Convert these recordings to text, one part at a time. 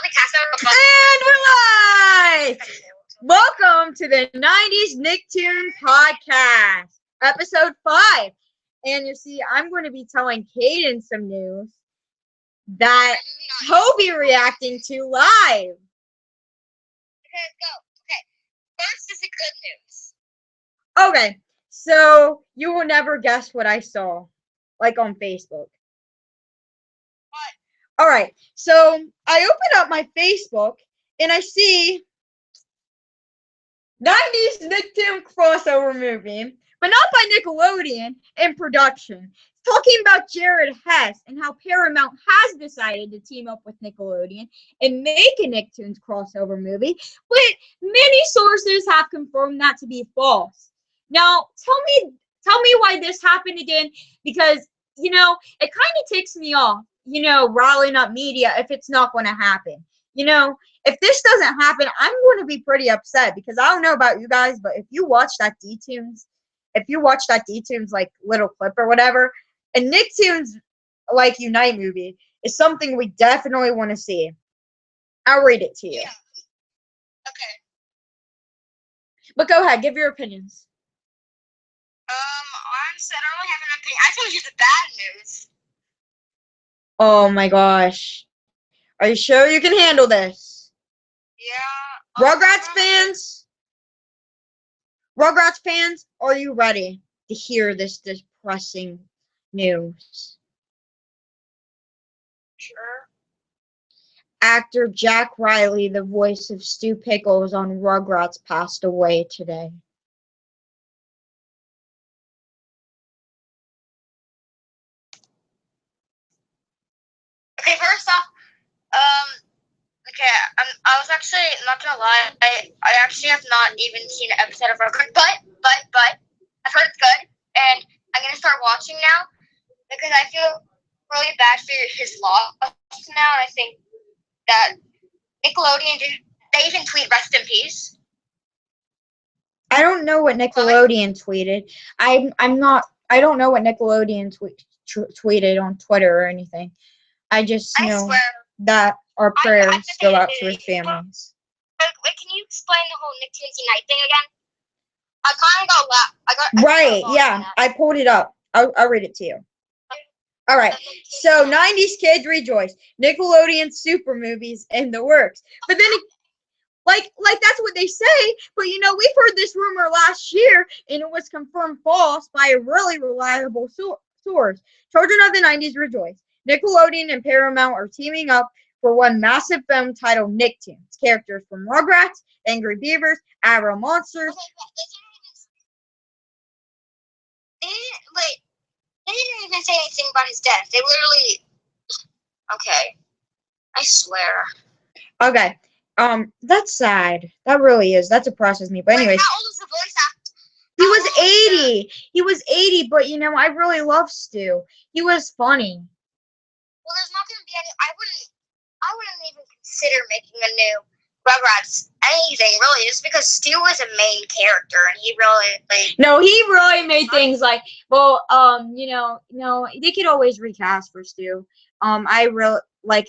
And we're live! Welcome to the 90s Nicktoon podcast, episode 5. And you see, I'm going to be telling Kaden some news that he'll be reacting to live. Okay, go. Okay. First is the good news. Okay, so you will never guess what I saw, like on Facebook. What? Alright, so I open up my Facebook and I see 90s Nicktoon crossover movie, but not by Nickelodeon, in production. Talking about Jared Hess and how Paramount has decided to team up with Nickelodeon and make a Nicktoons crossover movie, but many sources have confirmed that to be false. Now, tell me why this happened again, because it kind of ticks me off, riling up media if it's not going to happen. If this doesn't happen, I'm going to be pretty upset because I don't know about you guys, but if you watch that D-Tunes like little clip or whatever, a Nicktoons like Unite movie is something we definitely want to see. I'll read it to you. Yeah. Okay. But go ahead, give your opinions. Honestly, I don't really have an opinion. I told you the bad news. Oh my gosh. Are you sure you can handle this? Yeah. Rugrats fans, are you ready to hear this depressing news? Sure. Actor Jack Riley, the voice of Stu Pickles on Rugrats, passed away today. Okay, first off, okay, I was actually not gonna lie. I actually have not even seen an episode of Rugrats, but I've heard it's good, and I'm gonna start watching now because I feel really bad for his loss now, and I think that Nickelodeon they even tweet rest in peace. I don't know what Nickelodeon tweeted. I don't know what Nickelodeon tweeted on Twitter or anything. I just know that our prayers go out to his families. Wait, can you explain the whole Nicktoons Unite thing again? I kind of got Right, yeah. I pulled it up. I'll read it to you. All right. So 90s kids rejoice. Nickelodeon super movies in the works. But then like that's what they say, but we've heard this rumor last year and it was confirmed false by a really reliable source. Children of the 90s rejoice. Nickelodeon and Paramount are teaming up for one massive film titled Nicktoons. Characters from Rugrats, Angry Beavers, Arrow Monsters. They didn't even say anything about his death. They literally. Okay. I swear. Okay. That's sad. That really is. That depresses me. But anyways. How old is the voice actor? He was 80. He was 80, but I really love Stu. He was funny. Well, there's not gonna be any. I wouldn't even consider making a new Rugrats anything really, just because Stu was a main character and he really No, he really made things like they could always recast for Stu. I really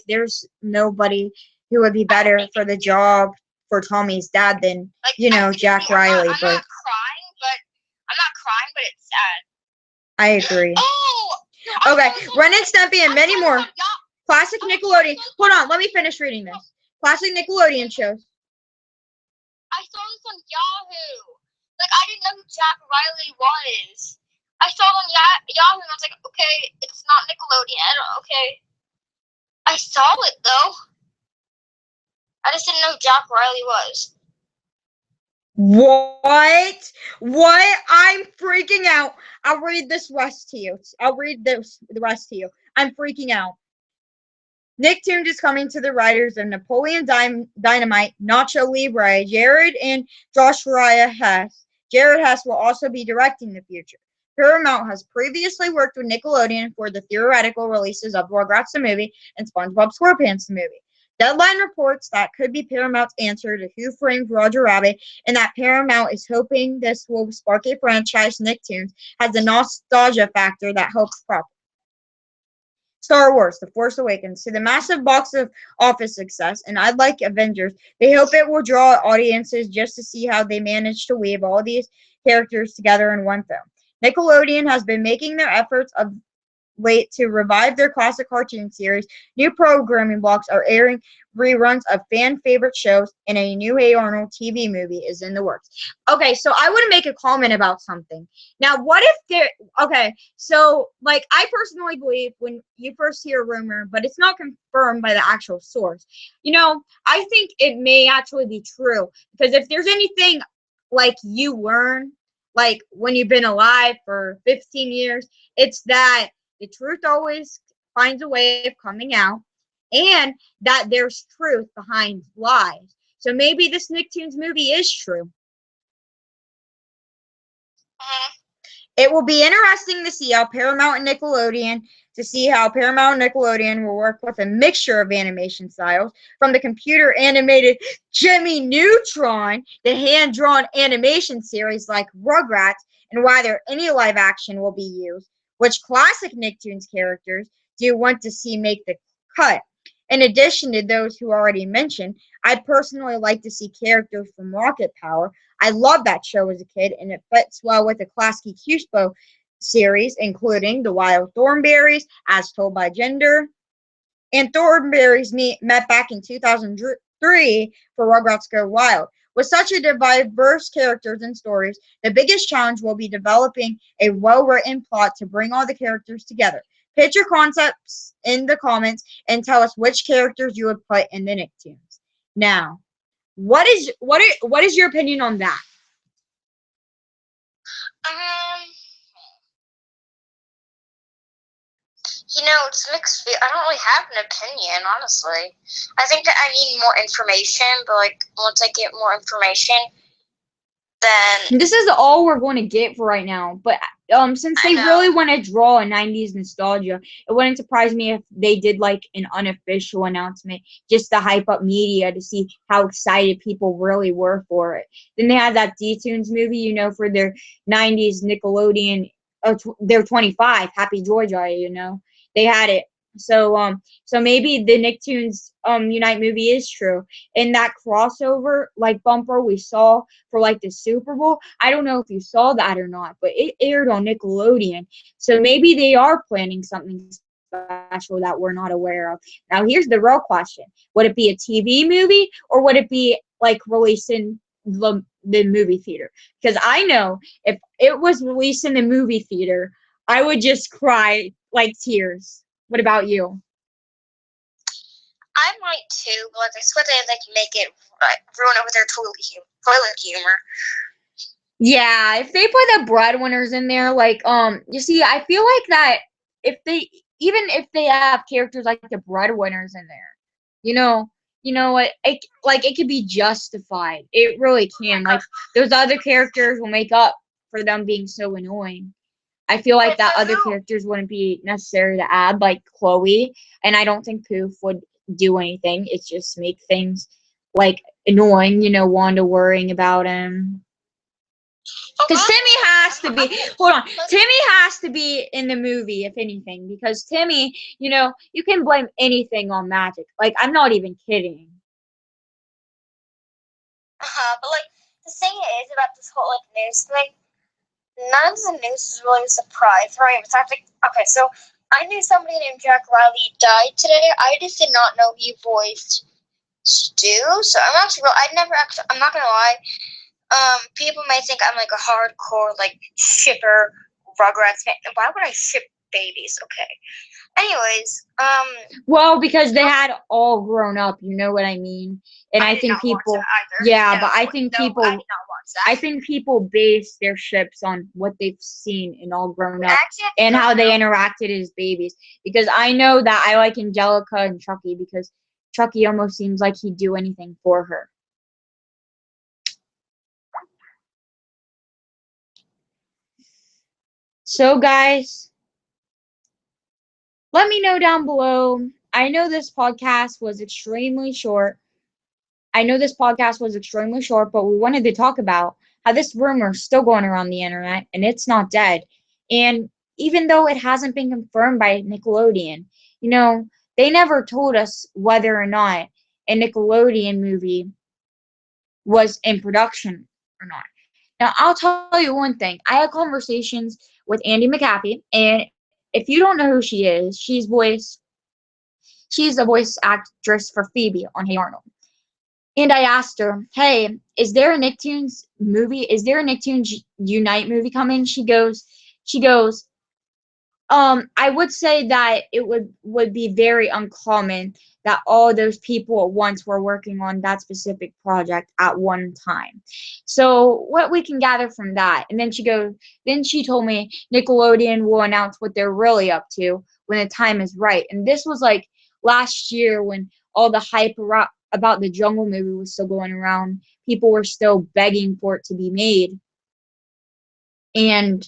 there's nobody who would be better for the job for Tommy's dad than Jack Riley. I'm not crying, but it's sad. I agree. Oh. Okay, Ren and Stimpy and many more. Classic Nickelodeon. Hold on, let me finish reading this. Classic Nickelodeon shows. I saw this on Yahoo. I didn't know who Jack Riley was. I saw it on Yahoo and I was like, okay, it's not Nickelodeon. Okay. I saw it though. I just didn't know who Jack Riley was. What? I'm freaking out. I'll read the rest to you. I'm freaking out. Nicktoons is coming to the writers of Napoleon Dynamite, Nacho Libre, Jared and Joshua Hess. Jared Hess will also be directing the future. Paramount has previously worked with Nickelodeon for the theoretical releases of Rugrats the movie and SpongeBob SquarePants the movie. Deadline reports that could be Paramount's answer to Who Framed Roger Rabbit, and that Paramount is hoping this will spark a franchise Nicktoons has a nostalgia factor that helps prop. Star Wars: The Force Awakens to the massive box of office success, and I'd like Avengers. They hope it will draw audiences just to see how they manage to weave all these characters together in one film. Nickelodeon has been making their efforts of late to revive their classic cartoon series. New programming blocks are airing reruns of fan favorite shows, and a new Hey Arnold TV movie is in the works. Okay, so I want to make a comment about something. Now, what if there? Okay, so like I personally believe when you first hear a rumor, but it's not confirmed by the actual source. I think it may actually be true because if there's anything like you learn, like when you've been alive for 15 years, it's that the truth always finds a way of coming out, and that there's truth behind lies. So maybe this Nicktoons movie is true. It will be interesting to see how Paramount and Nickelodeon will work with a mixture of animation styles, from the computer animated Jimmy Neutron, the hand-drawn animation series like Rugrats, and whether any live action will be used. Which classic Nicktoons characters do you want to see make the cut? In addition to those who already mentioned, I'd personally like to see characters from Rocket Power. I loved that show as a kid, and it fits well with the classic Cuspo series, including the Wild Thornberries, as told by Gender, and Thornberries met back in 2003 for Rugrats Go Wild. With such a diverse characters and stories, the biggest challenge will be developing a well-written plot to bring all the characters together. Pitch your concepts in the comments and tell us which characters you would put in the Nicktoons. Now, what is your opinion on that? It's mixed. I don't really have an opinion, honestly. I think that I need more information, but once I get more information, then this is all we're going to get for right now. But since they really want to draw a 90s nostalgia, it wouldn't surprise me if they did like an unofficial announcement just to hype up media to see how excited people really were for it. Then they had that D-Tunes movie, for their 90s Nickelodeon, their 25 Happy Joy Joy, they had it. So maybe the Nicktoons Unite movie is true. And that crossover bumper we saw for the Super Bowl, I don't know if you saw that or not, but it aired on Nickelodeon. So maybe they are planning something special that we're not aware of. Now here's the real question. Would it be a TV movie, or would it be released in the movie theater? Because I know if it was released in the movie theater, I would just cry tears. What about you? I might too, but I swear they can make it ruin it with their toilet humor. Yeah, if they put the breadwinners in there, you see, I feel like that if they have characters like the breadwinners in there, it could be justified. It really can. Those other characters will make up for them being so annoying. I feel like that other characters wouldn't be necessary to add, like Chloe, and I don't think Poof would do anything. It's just make things annoying, Wanda worrying about him. Because Timmy has to be, Timmy has to be in the movie, if anything, because Timmy, you can blame anything on magic. I'm not even kidding. But the thing is about this whole news thing, none of the news is really a surprise, right? Okay, so I knew somebody named Jack Riley died today. I just did not know he voiced Stu. So I'm not gonna lie. People may think I'm a hardcore shipper Rugrats fan. Why would I ship babies? Okay. Anyways, well, because they had all grown up, you know what I mean? And I think people, yeah, but I think people, I think people base their ships on what they've seen and all grown up and how they interacted as babies. Because I know that I like Angelica and Chucky because Chucky almost seems like he'd do anything for her. So, guys, let me know down below. I know this podcast was extremely short. but we wanted to talk about how this rumor is still going around the internet and it's not dead. And even though it hasn't been confirmed by Nickelodeon, you know, they never told us whether or not a Nickelodeon movie was in production or not. Now, I'll tell you one thing. I had conversations with Andy McCaffey, and if you don't know who she is, she's the voice actress for Phoebe on Hey Arnold. And I asked her, "Hey, is there a Nicktoons movie? Is there a Nicktoons Unite movie coming?" She goes, I would say that it would be very uncommon that all those people at once were working on that specific project at one time. So what we can gather from that, and then she told me Nickelodeon will announce what they're really up to when the time is right. And this was like last year when all the hype about the Jungle movie was still going around. People were still begging for it to be made, and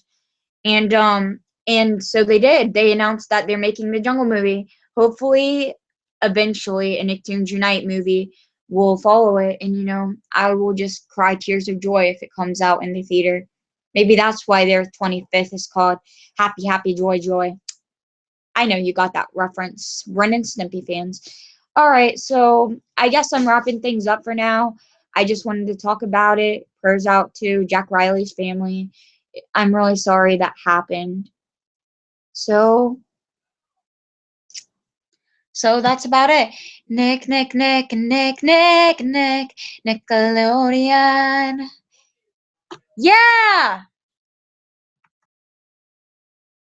and um and so they did. They announced that they're making the Jungle movie. Hopefully, eventually, a Nicktoons Unite movie will follow it, and I will just cry tears of joy if it comes out in the theater. Maybe that's why their 25th is called Happy Happy Joy Joy. I know you got that reference, Ren and Snippy fans. All right, so I guess I'm wrapping things up for now. I just wanted to talk about it. Prayers out to Jack Riley's family. I'm really sorry that happened. So, so that's about it. Nickelodeon. Yeah!